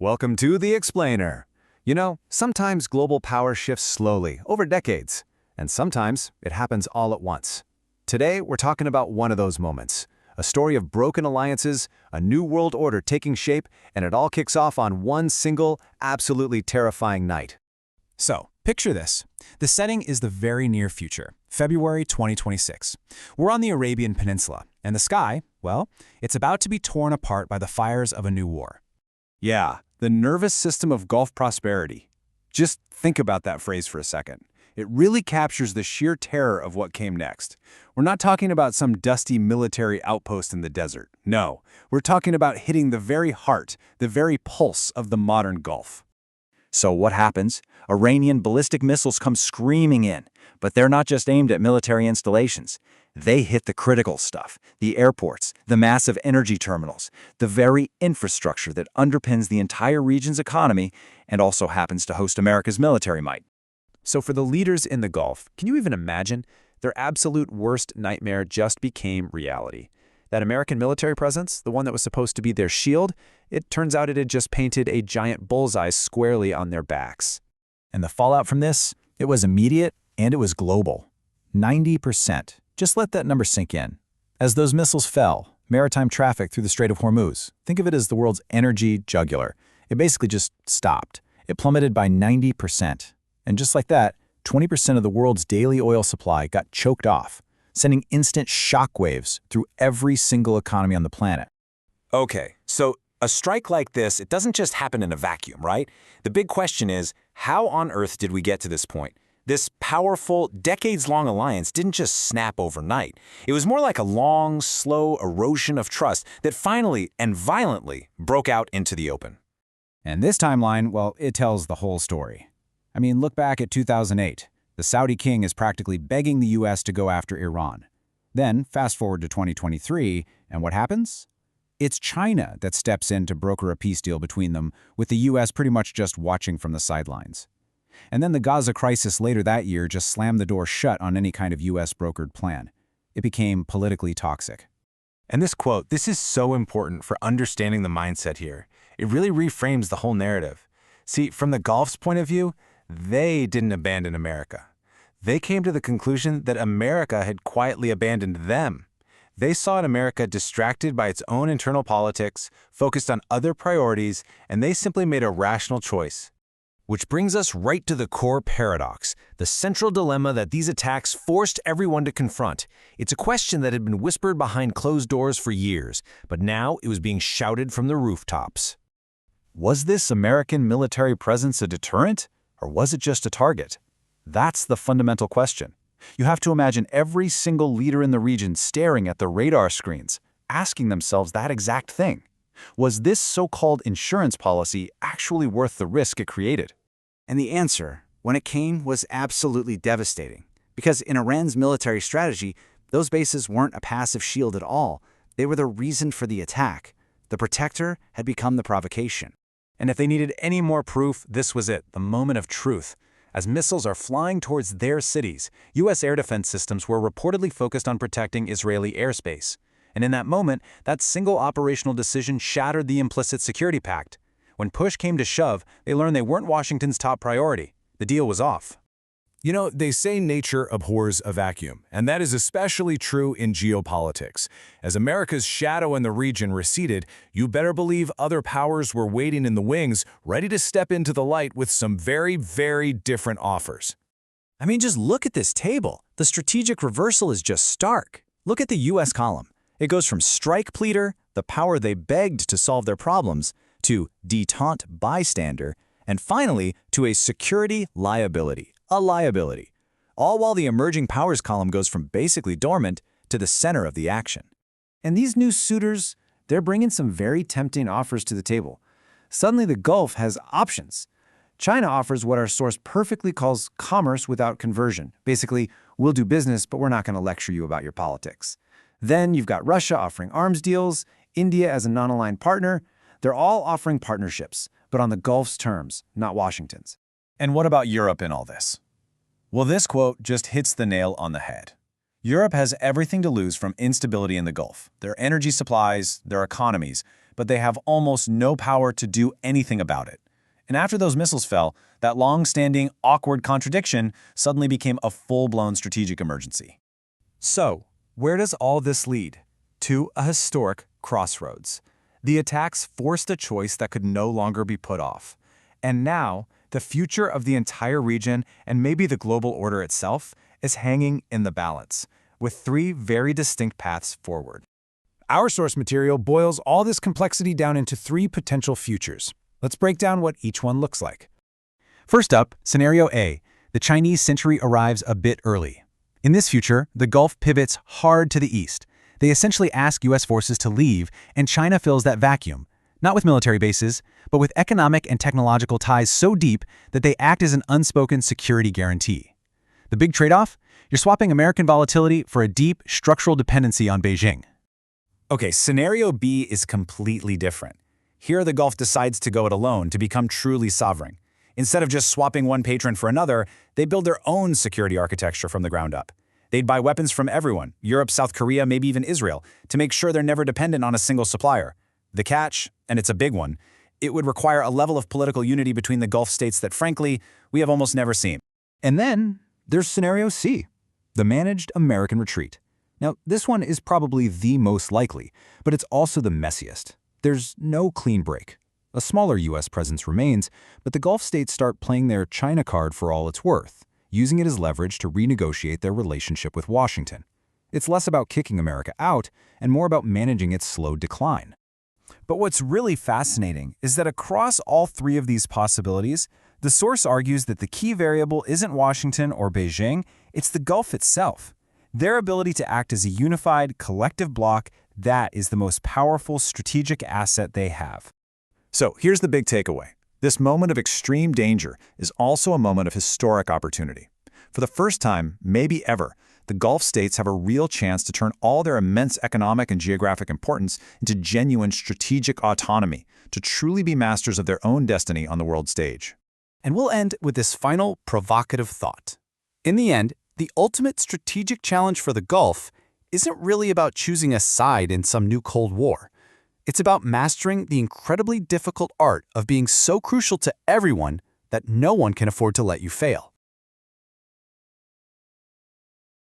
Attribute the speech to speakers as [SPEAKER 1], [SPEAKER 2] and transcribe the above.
[SPEAKER 1] Welcome to The Explainer. You know, sometimes global power shifts slowly, over decades, and sometimes it happens all at once. Today, we're talking about one of those moments. A story of broken alliances, a new world order taking shape, and it all kicks off on one single, absolutely terrifying night.
[SPEAKER 2] So, picture this. The setting is the very near future, February 2026. We're on the Arabian Peninsula, and the sky, well, it's about to be torn apart by the fires of a new war.
[SPEAKER 1] Yeah, the nervous system of Gulf prosperity. Just think about that phrase for a second. It really captures the sheer terror of what came next. We're not talking about some dusty military outpost in the desert. No, we're talking about hitting the very heart, the very pulse of the modern Gulf.
[SPEAKER 3] So what happens? Iranian ballistic missiles come screaming in, but they're not just aimed at military installations. They hit the critical stuff, the airports, the massive energy terminals, the very infrastructure that underpins the entire region's economy and also happens to host America's military might.
[SPEAKER 2] So for the leaders in the Gulf, can you even imagine? Their absolute worst nightmare just became reality. That American military presence, the one that was supposed to be their shield, it turns out it had just painted a giant bullseye squarely on their backs.
[SPEAKER 3] And the fallout from this, it was immediate and it was global. 90%. Just let that number sink in. As those missiles fell, maritime traffic through the Strait of Hormuz, think of it as the world's energy jugular. It basically just stopped. It plummeted by 90%. And just like that, 20% of the world's daily oil supply got choked off, sending instant shockwaves through every single economy on the planet.
[SPEAKER 4] Okay, so a strike like this, it doesn't just happen in a vacuum, right? The big question is, how on earth did we get to this point? This powerful, decades-long alliance didn't just snap overnight. It was more like a long, slow erosion of trust that finally and violently broke out into the open.
[SPEAKER 2] And this timeline, well, it tells the whole story. I mean, look back at 2008. The Saudi king is practically begging the U.S. to go after Iran. Then, fast forward to 2023, and what happens? It's China that steps in to broker a peace deal between them, with the U.S. pretty much just watching from the sidelines. And then the Gaza crisis later that year just slammed the door shut on any kind of U.S.-brokered plan. It became politically toxic.
[SPEAKER 4] And this quote, this is so important for understanding the mindset here. It really reframes the whole narrative. See, from the Gulf's point of view, they didn't abandon America. They came to the conclusion that America had quietly abandoned them. They saw an America distracted by its own internal politics, focused on other priorities, and they simply made a rational choice. Which brings us right to the core paradox, the central dilemma that these attacks forced everyone to confront. It's a question that had been whispered behind closed doors for years, but now it was being shouted from the rooftops.
[SPEAKER 3] Was this American military presence a deterrent, or was it just a target? That's the fundamental question. You have to imagine every single leader in the region staring at the radar screens, asking themselves that exact thing. Was this so-called insurance policy actually worth the risk it created?
[SPEAKER 5] And the answer, when it came, was absolutely devastating. Because in Iran's military strategy, those bases weren't a passive shield at all. They were the reason for the attack. The protector had become the provocation.
[SPEAKER 4] And if they needed any more proof, this was it, the moment of truth. As missiles are flying towards their cities, U.S. air defense systems were reportedly focused on protecting Israeli airspace. And in that moment, that single operational decision shattered the implicit security pact. When push came to shove, they learned they weren't Washington's top priority. The deal was off.
[SPEAKER 6] You know, they say nature abhors a vacuum, and that is especially true in geopolitics. As America's shadow in the region receded, you better believe other powers were waiting in the wings, ready to step into the light with some very, very different offers.
[SPEAKER 2] I mean, just look at this table. The strategic reversal is just stark. Look at the U.S. column. It goes from strike pleader, the power they begged to solve their problems, to détente bystander, and finally to a security liability, a liability. All while the emerging powers column goes from basically dormant to the center of the action. And these new suitors, they're bringing some very tempting offers to the table. Suddenly the Gulf has options. China offers what our source perfectly calls commerce without conversion. Basically, we'll do business, but we're not going to lecture you about your politics. Then you've got Russia offering arms deals, India as a non-aligned partner. They're all offering partnerships, but on the Gulf's terms, not Washington's.
[SPEAKER 3] And what about Europe in all this? Well, this quote just hits the nail on the head. Europe has everything to lose from instability in the Gulf, their energy supplies, their economies,
[SPEAKER 2] but they have almost no power to do anything about it. And after those missiles fell, that long-standing, awkward contradiction suddenly became a full-blown strategic emergency.
[SPEAKER 3] So, where does all this lead? To a historic crossroads. The attacks forced a choice that could no longer be put off. And now, the future of the entire region and maybe the global order itself is hanging in the balance, with three very distinct paths forward.
[SPEAKER 6] Our source material boils all this complexity down into three potential futures. Let's break down what each one looks like.
[SPEAKER 3] First up, Scenario A. The Chinese century arrives a bit early. In this future, the Gulf pivots hard to the east. They essentially ask U.S. forces to leave, and China fills that vacuum, not with military bases, but with economic and technological ties so deep that they act as an unspoken security guarantee. The big trade-off? You're swapping American volatility for a deep, structural dependency on Beijing.
[SPEAKER 2] Okay, Scenario B is completely different. Here the Gulf decides to go it alone to become truly sovereign. Instead of just swapping one patron for another, they build their own security architecture from the ground up. They'd buy weapons from everyone, Europe, South Korea, maybe even Israel, to make sure they're never dependent on a single supplier. The catch, and it's a big one, it would require a level of political unity between the Gulf states that, frankly, we have almost never seen.
[SPEAKER 3] And then there's Scenario C, the managed American retreat. Now, this one is probably the most likely, but it's also the messiest. There's no clean break. A smaller U.S. presence remains, but the Gulf states start playing their China card for all it's worth, using it as leverage to renegotiate their relationship with Washington. It's less about kicking America out and more about managing its slow decline.
[SPEAKER 2] But what's really fascinating is that across all three of these possibilities, the source argues that the key variable isn't Washington or Beijing, it's the Gulf itself. Their ability to act as a unified, collective bloc, that is the most powerful strategic asset they have.
[SPEAKER 3] So here's the big takeaway. This moment of extreme danger is also a moment of historic opportunity. For the first time, maybe ever, the Gulf states have a real chance to turn all their immense economic and geographic importance into genuine strategic autonomy, to truly be masters of their own destiny on the world stage.
[SPEAKER 2] And we'll end with this final provocative thought. In the end, the ultimate strategic challenge for the Gulf isn't really about choosing a side in some new Cold War. It's about mastering the incredibly difficult art of being so crucial to everyone that no one can afford to let you fail.